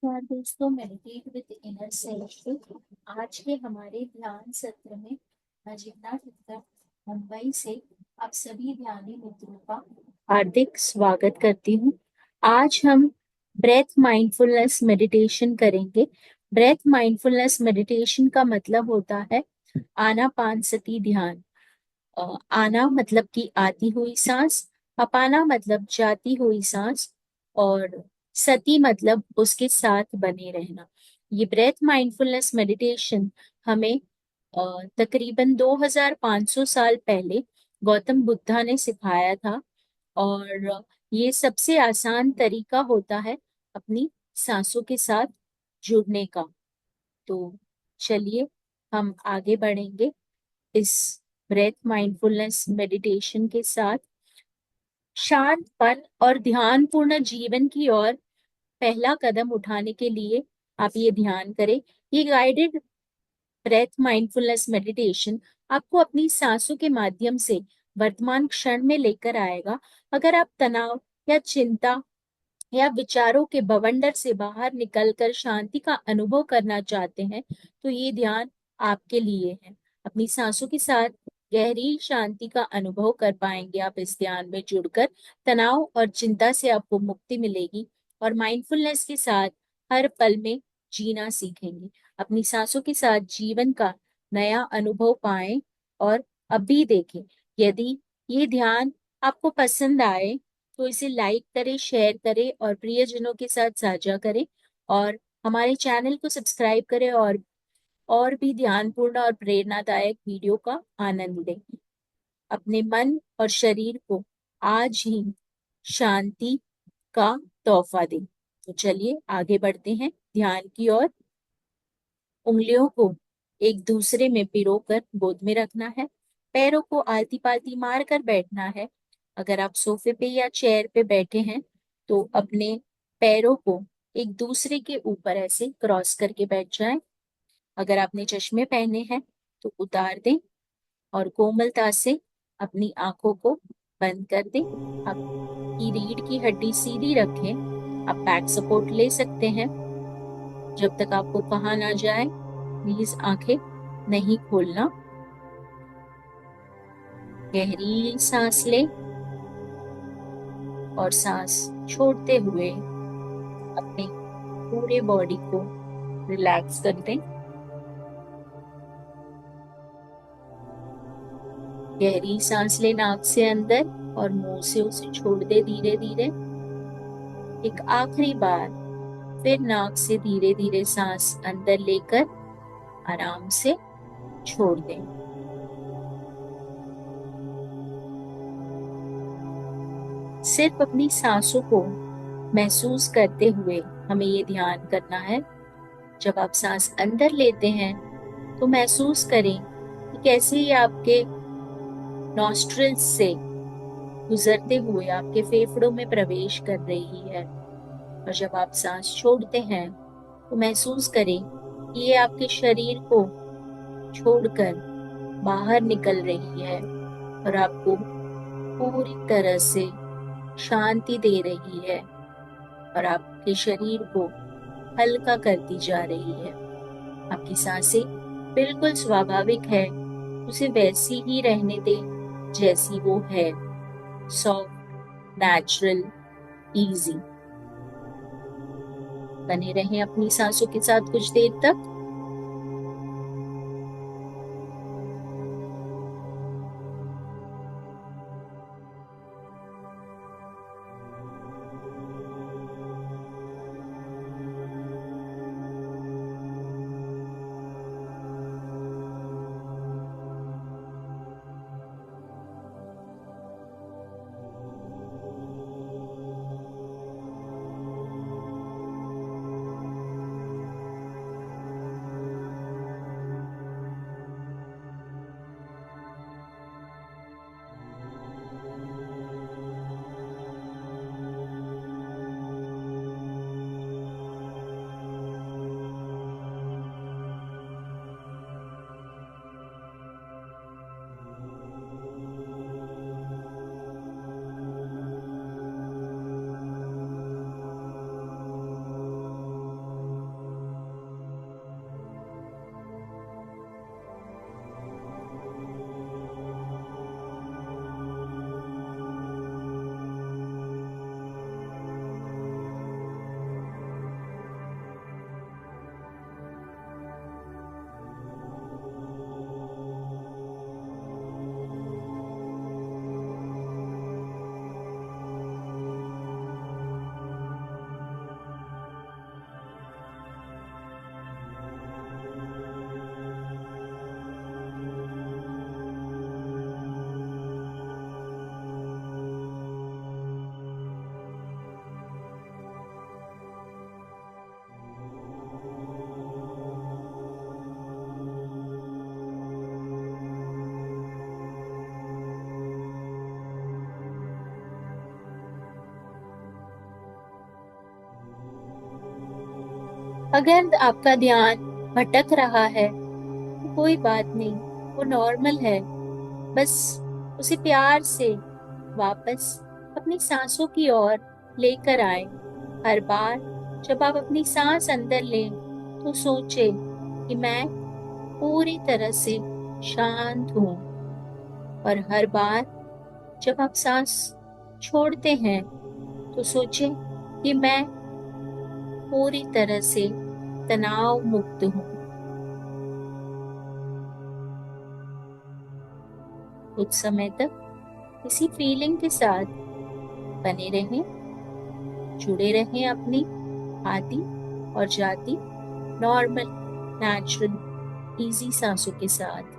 नमस्कार दोस्तों, meditate with inner self. आज के हमारे ध्यान सत्र में मैं जितना तक मुंबई से आप सभी ध्यानी मित्रों का हार्दिक स्वागत करती हूँ। आज हम ब्रेथ माइंडफुलनेस मेडिटेशन करेंगे। ब्रेथ माइंडफुलनेस मेडिटेशन का मतलब होता है आनापानसती ध्यान। आना मतलब कि आती हुई सांस, अपाना मतलब जाती हुई सांस, और सती मतलब उसके साथ बने रहना। ये ब्रेथ माइंडफुलनेस मेडिटेशन हमें तकरीबन 2500 साल पहले गौतम बुद्धा ने सिखाया था। और ये सबसे आसान तरीका होता है अपनी सांसों के साथ जुड़ने का। तो चलिए हम आगे बढ़ेंगे इस ब्रेथ माइंडफुलनेस मेडिटेशन के साथ। शांतपन और ध्यानपूर्ण जीवन की ओर पहला कदम उठाने के लिए आप ये ध्यान करें। ये गाइडेड ब्रेथ माइंडफुलनेस मेडिटेशन आपको अपनी सांसों के माध्यम से वर्तमान क्षण में लेकर आएगा। अगर आप तनाव या चिंता या विचारों के बवंडर से बाहर निकलकर शांति का अनुभव करना चाहते हैं तो ये ध्यान आपके लिए है। अपनी सांसों के साथ गहरी शांति का अनुभव कर पाएंगे आप इस ध्यान में जुड़कर। तनाव और चिंता से आपको मुक्ति मिलेगी और माइंडफुलनेस के साथ हर पल में जीना सीखेंगे। अपनी सांसों के साथ जीवन का नया अनुभव पाएं और अभी देखें। यदि ये ध्यान आपको पसंद आए तो इसे लाइक करें, शेयर करें और प्रियजनों के साथ साझा करें। और हमारे चैनल को सब्सक्राइब करें और भी ध्यानपूर्ण और प्रेरणादायक वीडियो का आनंद लें। अपने मन और शरीर को आज ही शांति का तोहफा दें। तो चलिए आगे बढ़ते हैं ध्यान की ओर। उंगलियों को एक दूसरे में पिरोकर गोद में रखना है। पैरों को आलती पालती मार कर बैठना है। अगर आप सोफे पे या चेयर पे बैठे हैं तो अपने पैरों को एक दूसरे के ऊपर ऐसे क्रॉस करके बैठ जाएं। अगर आपने चश्मे पहने हैं तो उतार दें और कोमलता से अपनी आंखों को बंद कर दें। आपकी रीढ़ की हड्डी सीधी रखें। आप बैक सपोर्ट ले सकते हैं। जब तक आपको कहा ना जाए प्लीज आंखें नहीं खोलना। गहरी सांस लें और सांस छोड़ते हुए अपने पूरे बॉडी को रिलैक्स कर दें। गहरी सांस लें नाक से अंदर और मुंह से उसे छोड़ दे धीरे धीरे। एक आखिरी बार फिर नाक से धीरे धीरे सांस अंदर लेकर आराम से छोड़ दें। सिर्फ अपनी सांसों को महसूस करते हुए हमें ये ध्यान करना है। जब आप सांस अंदर लेते हैं तो महसूस करें कि कैसे ये आपके नॉस्ट्रिल्स से गुजरते हुए आपके फेफड़ों में प्रवेश कर रही है। और जब आप सांस छोड़ते हैं तो महसूस करें कि ये आपके शरीर को छोड़कर बाहर निकल रही है और आपको पूरी तरह से शांति दे रही है और आपके शरीर को हल्का करती जा रही है। आपकी सांसें बिल्कुल स्वाभाविक है, उसे वैसी ही रहने दें जैसी वो है। सॉफ्ट, नेचुरल, इजी बने रहें अपनी सांसों के साथ कुछ देर तक। अगर आपका ध्यान भटक रहा है तो कोई बात नहीं, वो नॉर्मल है। बस उसे प्यार से वापस अपनी सांसों की ओर लेकर आए। हर बार जब आप अपनी सांस अंदर लें तो सोचे कि मैं पूरी तरह से शांत हूँ, और हर बार जब आप सांस छोड़ते हैं तो सोचें कि मैं पूरी तरह से तनाव मुक्त हूँ। कुछ समय तक इसी फीलिंग के साथ बने रहें, जुड़े रहें अपनी आती और जाती नॉर्मल, नेचुरल, इजी सांसों के साथ।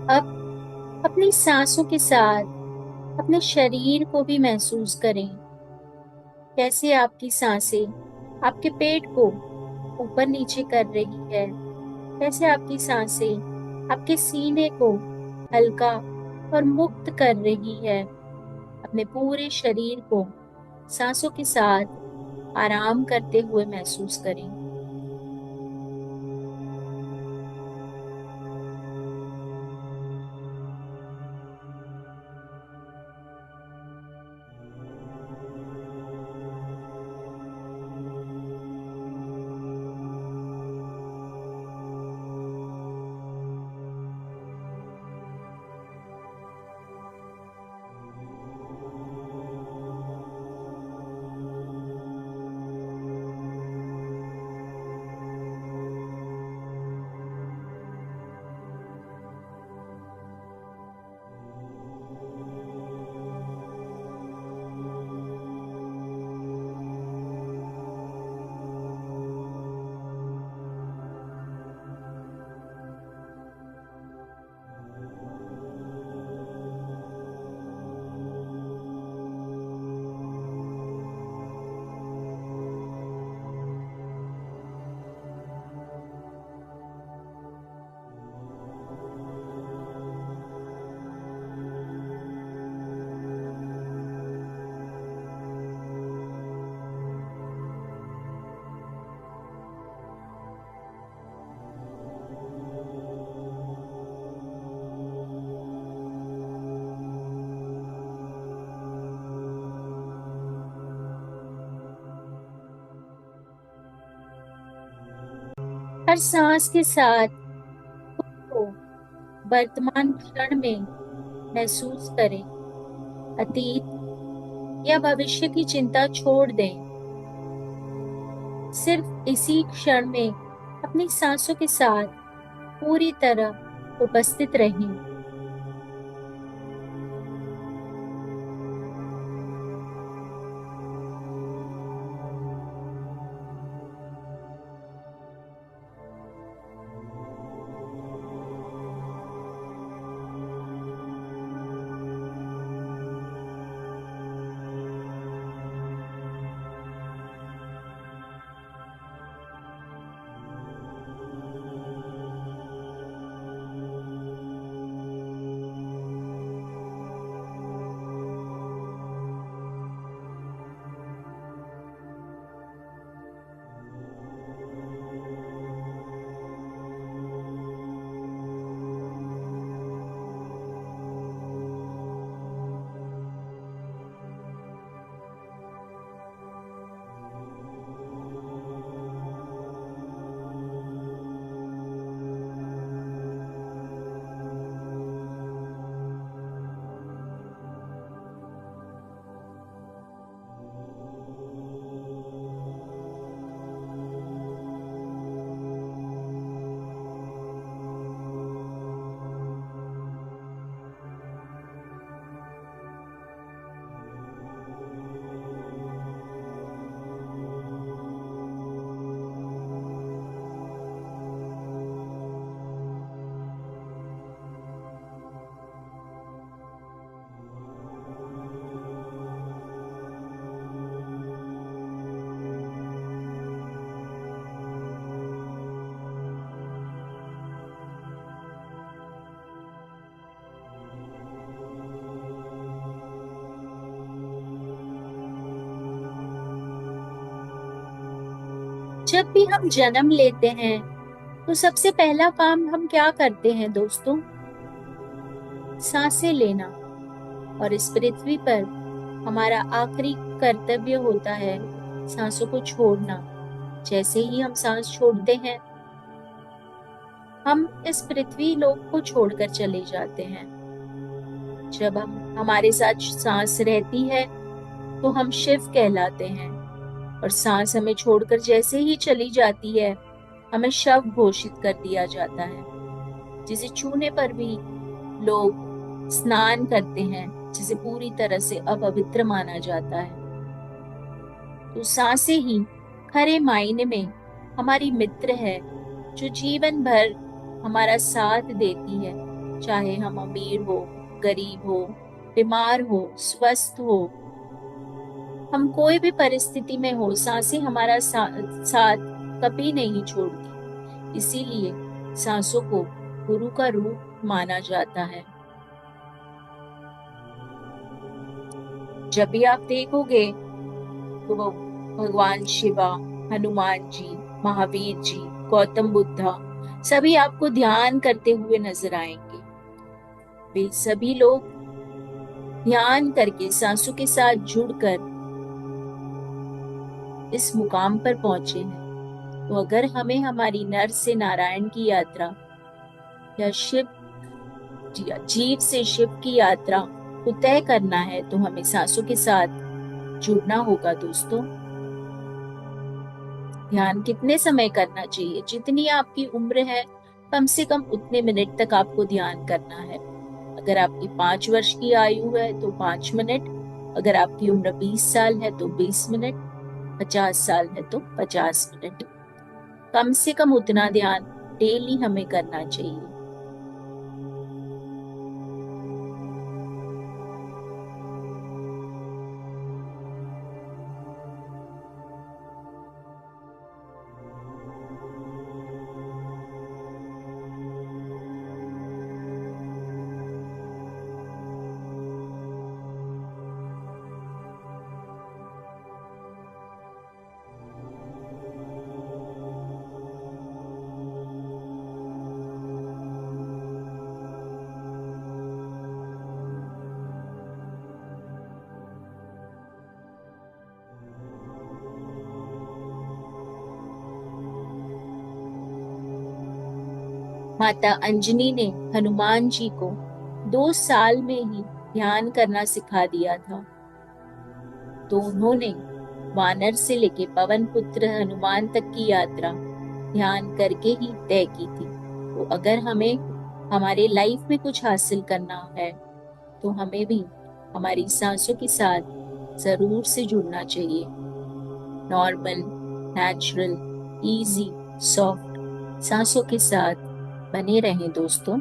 अब अपनी सांसों के साथ अपने शरीर को भी महसूस करें। कैसे आपकी सांसें आपके पेट को ऊपर नीचे कर रही है, कैसे आपकी सांसें आपके सीने को हल्का और मुक्त कर रही है। अपने पूरे शरीर को सांसों के साथ आराम करते हुए महसूस करें। हर सांस के साथ को वर्तमान क्षण में महसूस करें। अतीत या भविष्य की चिंता छोड़ दें। सिर्फ इसी क्षण में अपनी सांसों के साथ पूरी तरह उपस्थित रहें। जब भी हम जन्म लेते हैं तो सबसे पहला काम हम क्या करते हैं दोस्तों? सांसें लेना। और इस पृथ्वी पर हमारा आखिरी कर्तव्य होता है सांसों को छोड़ना। जैसे ही हम सांस छोड़ते हैं हम इस पृथ्वी लोक को छोड़कर चले जाते हैं। जब हम हमारे साथ सांस रहती है तो हम शिव कहलाते हैं, और सांस हमें छोड़कर जैसे ही चली जाती है हमें शव घोषित कर दिया जाता है, जिसे छूने पर भी लोग स्नान करते हैं, जिसे पूरी तरह से अपवित्र माना जाता है। तो सांसें ही खरे मायने में हमारी मित्र है, जो जीवन भर हमारा साथ देती है। चाहे हम अमीर हो, गरीब हो, बीमार हो, स्वस्थ हो, हम कोई भी परिस्थिति में हो, सांसें हमारा साथ कभी नहीं छोड़ती। इसीलिए सांसों को गुरु का रूप माना जाता है। जब भी आप देखोगे तो वो भगवान शिवा, हनुमान जी, महावीर जी, गौतम बुद्धा सभी आपको ध्यान करते हुए नजर आएंगे। वे सभी लोग ध्यान करके सांसों के साथ जुड़कर इस मुकाम पर पहुंचे हैं। तो अगर हमें हमारी नर से नारायण की यात्रा या जीव से शिव की यात्रा को तय करना है तो हमें सांसों के साथ जुड़ना होगा दोस्तों। ध्यान कितने समय करना चाहिए? जितनी आपकी उम्र है कम से कम उतने मिनट तक आपको ध्यान करना है। अगर आपकी 5 वर्ष की आयु है तो 5 मिनट, अगर आपकी उम्र 20 साल है तो 20 मिनट, 50 साल है तो 50 मिनट। कम से कम उतना ध्यान डेली हमें करना चाहिए। माता अंजनी ने हनुमान जी को 2 साल में ही ध्यान करना सिखा दिया था। तो उन्होंने वानर से लेके पवन पुत्र हनुमान तक की यात्रा ध्यान करके ही तय की थी। तो अगर हमें हमारे लाइफ में कुछ हासिल करना है तो हमें भी हमारी सांसों के साथ जरूर से जुड़ना चाहिए। नॉर्मल, नेचुरल, इजी, सॉफ्ट सांसों के साथ बने रहें दोस्तों।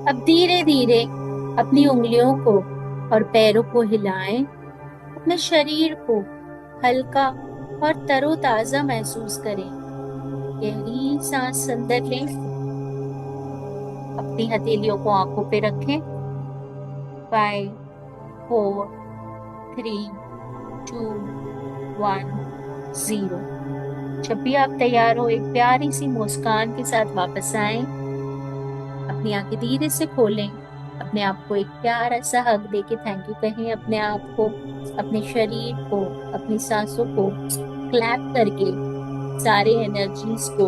अब धीरे धीरे अपनी उंगलियों को और पैरों को हिलाएं। अपने शरीर को हल्का और तरोताजा महसूस करें। गहरी सांस अंदर लें। अपनी हथेलियों को आंखों पे रखें। 5, 4, 3, 2, 1, 0। जब भी आप तैयार हो, एक प्यारी सी मुस्कान के साथ वापस आएं। अपनी आंखें धीरे से खोलें। अपने आप को एक प्यारा सा हग देके थैंक यू कहें। अपने आप को, अपने शरीर को, अपनी सांसों को क्लैप करके सारे एनर्जीज को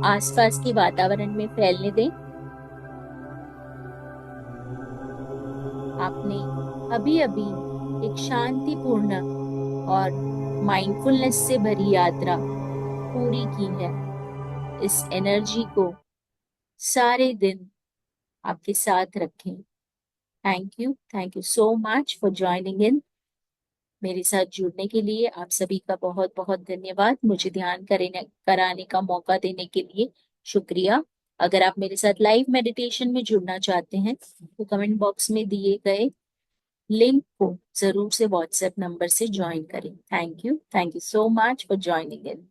आसपास के वातावरण में फैलने दें। आपने अभी अभी एक शांतिपूर्ण और माइंडफुलनेस से भरी यात्रा पूरी की है। इस एनर्जी को सारे दिन आपके साथ रखें। Thank you so much for joining in. मेरे साथ जुड़ने के लिए आप सभी का बहुत बहुत धन्यवाद। मुझे ध्यान कराने का मौका देने के लिए शुक्रिया। अगर आप मेरे साथ लाइव मेडिटेशन में जुड़ना चाहते हैं तो कमेंट बॉक्स में दिए गए लिंक को जरूर से व्हाट्सएप नंबर से ज्वाइन करें। Thank you so much for joining in.